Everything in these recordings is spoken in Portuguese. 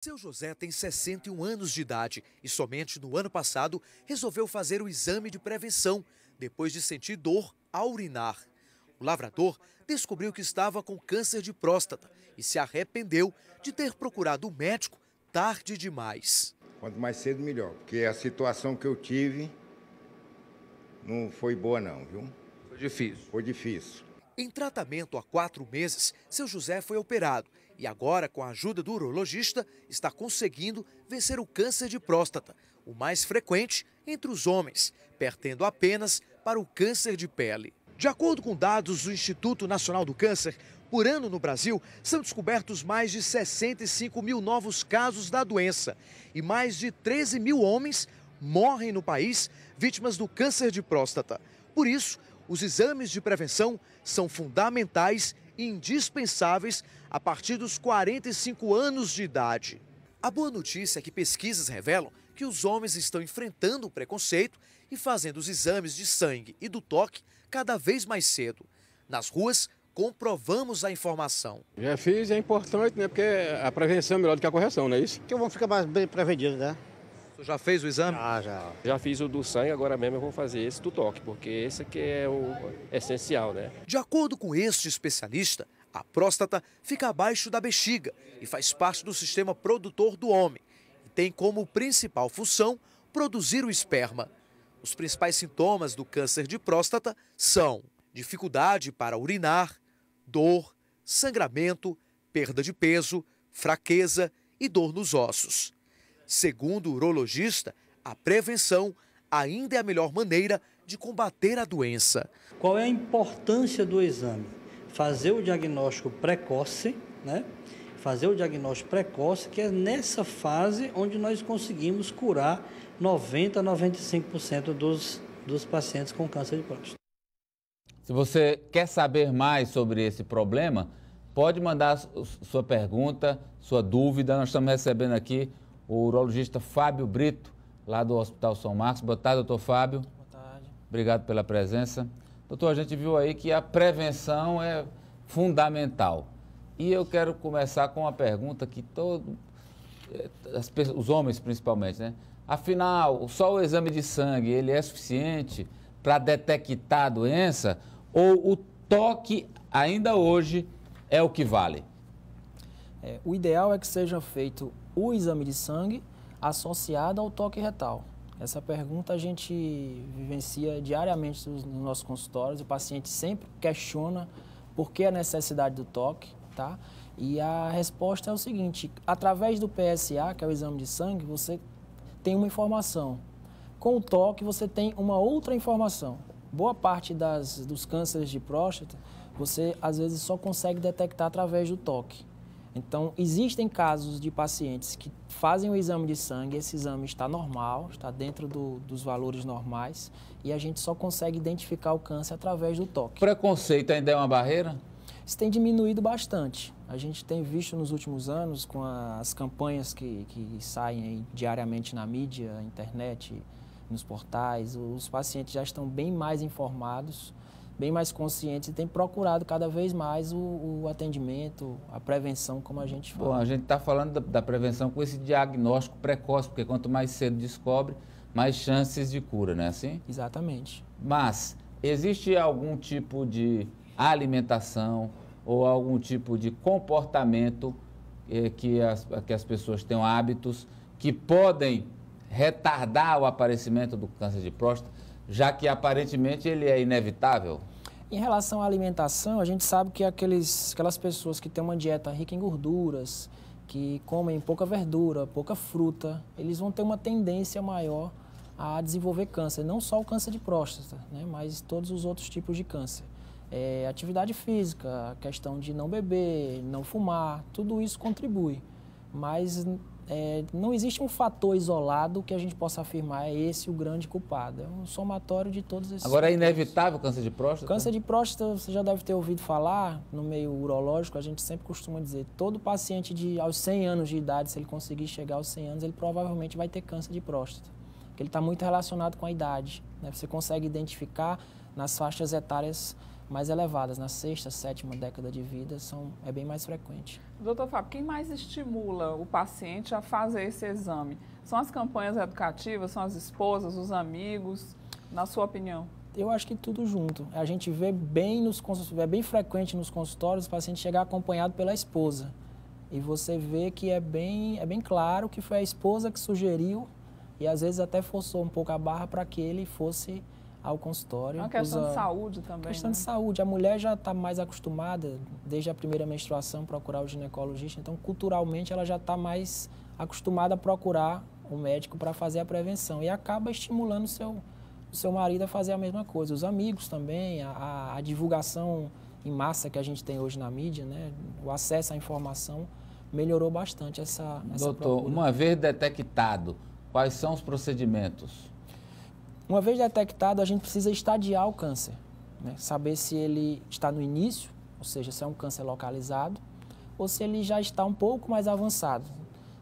Seu José tem 61 anos de idade e somente no ano passado resolveu fazer o exame de prevenção, depois de sentir dor ao urinar. O lavrador descobriu que estava com câncer de próstata e se arrependeu de ter procurado o médico tarde demais. Quanto mais cedo, melhor, porque a situação que eu tive não foi boa não, viu? Foi difícil. Foi difícil. Em tratamento há 4 meses, seu José foi operado e agora, com a ajuda do urologista, está conseguindo vencer o câncer de próstata, o mais frequente entre os homens, perdendo apenas para o câncer de pele. De acordo com dados do Instituto Nacional do Câncer, por ano no Brasil, são descobertos mais de 65 mil novos casos da doença e mais de 13 mil homens morrem no país vítimas do câncer de próstata. Por isso, os exames de prevenção são fundamentais e indispensáveis a partir dos 45 anos de idade. A boa notícia é que pesquisas revelam que os homens estão enfrentando o preconceito e fazendo os exames de sangue e do toque cada vez mais cedo. Nas ruas, comprovamos a informação. Já fiz, é importante, né? Porque a prevenção é melhor do que a correção, não é isso? Que vão ficar mais bem prevenidos, né? Você já fez o exame? Já. Já fiz o do sangue, agora mesmo eu vou fazer esse do toque, porque esse aqui é o essencial, né? De acordo com este especialista, a próstata fica abaixo da bexiga e faz parte do sistema produtor do homem e tem como principal função produzir o esperma. Os principais sintomas do câncer de próstata são dificuldade para urinar, dor, sangramento, perda de peso, fraqueza e dor nos ossos. Segundo o urologista, a prevenção ainda é a melhor maneira de combater a doença. Qual é a importância do exame? Fazer o diagnóstico precoce, né? Fazer o diagnóstico precoce, que é nessa fase onde nós conseguimos curar 90% a 95% dos pacientes com câncer de próstata. Se você quer saber mais sobre esse problema, pode mandar sua pergunta, sua dúvida. Nós estamos recebendo aqui o urologista Fábio Brito, lá do Hospital São Marcos. Boa tarde, doutor Fábio. Boa tarde. Obrigado pela presença. Doutor, a gente viu aí que a prevenção é fundamental. E eu quero começar com uma pergunta que os homens principalmente, né? Afinal, só o exame de sangue, ele é suficiente para detectar a doença ou o toque ainda hoje é o que vale? O ideal é que seja feito o exame de sangue associado ao toque retal. Essa pergunta a gente vivencia diariamente nos nossos consultórios. O paciente sempre questiona por que a necessidade do toque, tá? E a resposta é o seguinte: através do PSA, que é o exame de sangue, você tem uma informação. Com o toque, você tem uma outra informação. Boa parte dos cânceres de próstata, você às vezes só consegue detectar através do toque. Então, existem casos de pacientes que fazem o exame de sangue, esse exame está normal, está dentro dos valores normais, e a gente só consegue identificar o câncer através do toque. Preconceito ainda é uma barreira? Isso tem diminuído bastante. A gente tem visto nos últimos anos, com as campanhas que saem aí diariamente na mídia, na internet, nos portais, os pacientes já estão bem mais informados, bem mais conscientes e têm procurado cada vez mais o atendimento, a prevenção, como a gente fala. Bom, a gente está falando da prevenção com esse diagnóstico precoce, porque quanto mais cedo descobre, mais chances de cura, não é assim? Exatamente. Mas existe algum tipo de alimentação ou algum tipo de comportamento que as pessoas tenham hábitos que podem retardar o aparecimento do câncer de próstata, já que aparentemente ele é inevitável? Em relação à alimentação, a gente sabe que aquelas pessoas que têm uma dieta rica em gorduras, que comem pouca verdura, pouca fruta, eles vão ter uma tendência maior a desenvolver câncer, não só o câncer de próstata, né, mas todos os outros tipos de câncer. Atividade física, a questão de não beber, não fumar, tudo isso contribui, mas não existe um fator isolado que a gente possa afirmar é esse o grande culpado. É um somatório de todos esses Agora, fatores. É inevitável o câncer de próstata? Câncer de próstata, você já deve ter ouvido falar, no meio urológico, a gente sempre costuma dizer, todo paciente aos 100 anos de idade, se ele conseguir chegar aos 100 anos, ele provavelmente vai ter câncer de próstata, porque ele está muito relacionado com a idade, né? Você consegue identificar nas faixas etárias mais elevadas, na sexta, sétima década de vida, é bem mais frequente. Doutor Fábio, quem mais estimula o paciente a fazer esse exame? São as campanhas educativas, são as esposas, os amigos, na sua opinião? Eu acho que tudo junto. A gente vê é bem frequente nos consultórios o paciente chegar acompanhado pela esposa. E você vê que é bem claro que foi a esposa que sugeriu e às vezes até forçou um pouco a barra para que ele fosse ao consultório. É uma questão de saúde também, questão né? de saúde. A mulher já está mais acostumada, desde a primeira menstruação, procurar o ginecologista. Então, culturalmente, ela já está mais acostumada a procurar o médico para fazer a prevenção. E acaba estimulando o seu marido a fazer a mesma coisa. Os amigos também, a divulgação em massa que a gente tem hoje na mídia, né? O acesso à informação melhorou bastante essa Doutor, procura. uma vez detectado, quais são os procedimentos? Uma vez detectado, a gente precisa estadiar o câncer, né? Saber se ele está no início, ou seja, se é um câncer localizado, ou se ele já está um pouco mais avançado.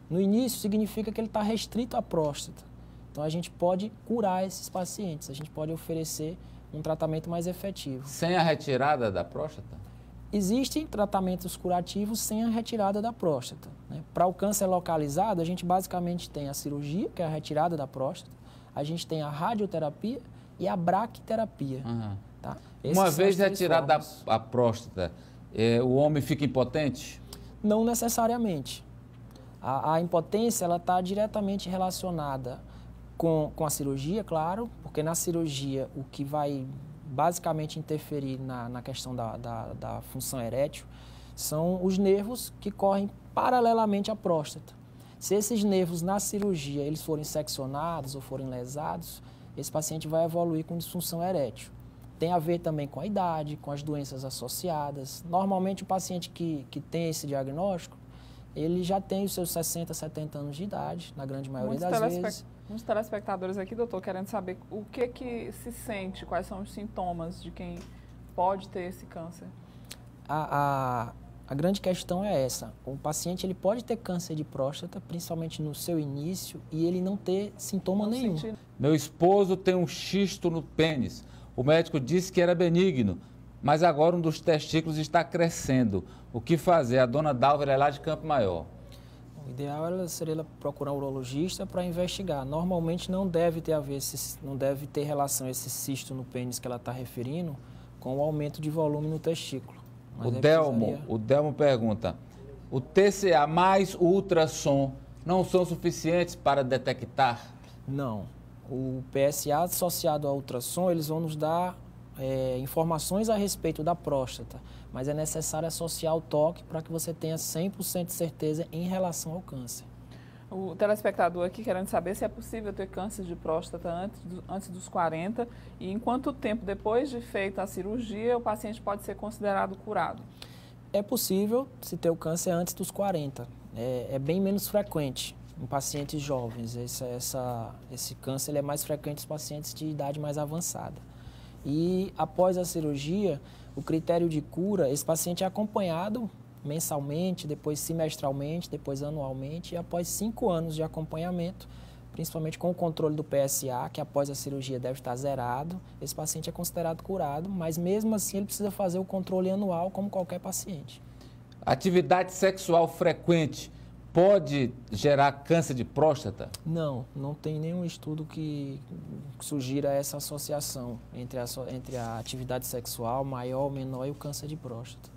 No início, significa que ele está restrito à próstata. Então, a gente pode curar esses pacientes, a gente pode oferecer um tratamento mais efetivo. Sem a retirada da próstata? Existem tratamentos curativos sem a retirada da próstata, né? Para o câncer localizado, a gente basicamente tem a cirurgia, que é a retirada da próstata, a gente tem a radioterapia e a braquiterapia. Uhum. Tá? Uma vez retirada a próstata, o homem fica impotente? Não necessariamente. A impotência está diretamente relacionada com a cirurgia, claro, porque na cirurgia o que vai basicamente interferir na questão da função erétil são os nervos que correm paralelamente à próstata. Se esses nervos na cirurgia eles forem seccionados ou forem lesados, esse paciente vai evoluir com disfunção erétil. Tem a ver também com a idade, com as doenças associadas. Normalmente o paciente que tem esse diagnóstico, ele já tem os seus 60, 70 anos de idade, na grande maioria das vezes. Muitos telespectadores aqui, doutor, querendo saber o que se sente, quais são os sintomas de quem pode ter esse câncer. A grande questão é essa. O paciente ele pode ter câncer de próstata, principalmente no seu início, e ele não ter sintoma nenhum. Meu esposo tem um cisto no pênis. O médico disse que era benigno, mas agora um dos testículos está crescendo. O que fazer? A dona Dálvira é lá de Campo Maior. O ideal seria ela procurar um urologista para investigar. Normalmente não deve ter relação esse cisto no pênis que ela está referindo com o aumento de volume no testículo. O Delmo pergunta, o TCA mais o ultrassom não são suficientes para detectar? Não. O PSA associado ao ultrassom, eles vão nos dar informações a respeito da próstata, mas é necessário associar o toque para que você tenha 100% de certeza em relação ao câncer. O telespectador aqui querendo saber se é possível ter câncer de próstata antes dos 40 e em quanto tempo depois de feita a cirurgia o paciente pode ser considerado curado? É possível se ter o câncer antes dos 40, é bem menos frequente em pacientes jovens. Esse câncer ele é mais frequente nos pacientes de idade mais avançada. E após a cirurgia, o critério de cura, esse paciente é acompanhado mensalmente, depois semestralmente, depois anualmente, e após 5 anos de acompanhamento, principalmente com o controle do PSA, que após a cirurgia deve estar zerado, esse paciente é considerado curado, mas mesmo assim ele precisa fazer o controle anual como qualquer paciente. Atividade sexual frequente pode gerar câncer de próstata? Não tem nenhum estudo que sugira essa associação entre a atividade sexual maior ou menor e o câncer de próstata.